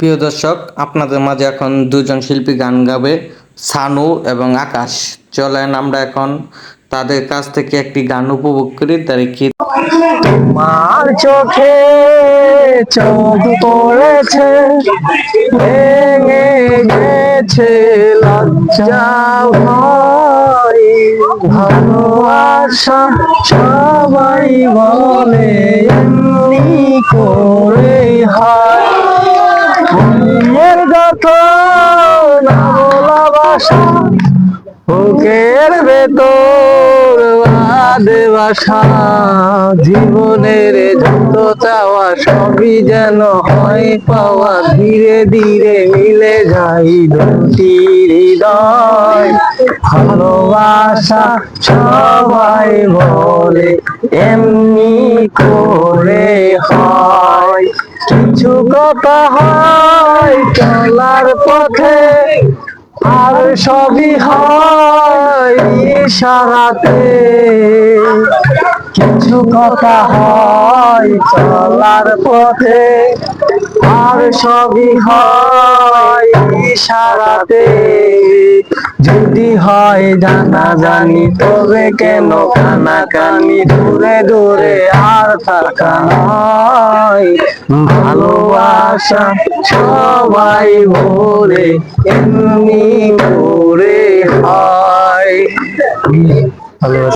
প্রিয় দর্শক, আপনাদের মাঝে এখন দুজন শিল্পী গান গাবে, সানু এবং আকাশ। চলেন আমরা এখন তাদের কাছ থেকে একটি গান উপভোগ করি। দেখি। তোমার চোখে চোখ পড়েছে, ভেঙে গেছে লজ্জা ভয়, ভালোবাসা সবাই বলে এমনি করে হয়। মনের গত না বলা বাসা, বুকের ভেতর বাদে বাসা, জীবনের যত চাওয়া সবই যেন হয় পাওয়া, ধীরে ধীরে মিলে যাই দুটি হৃদয়। ভালোবাসা সবাই বলে এমনি করে হয়। কিছু কথা হয় চলার পথে, আর সবই হয় ইশারাতে। কিছু কথা হয় চলার পথে, আর সবই হয় ইশারাতে। যদি হয় জানা জানি তবে কেন কানাকানি, দূরে দূরে আর থাকা নয়। ভালোবাসা সবাই বলে এমনি করে হয়।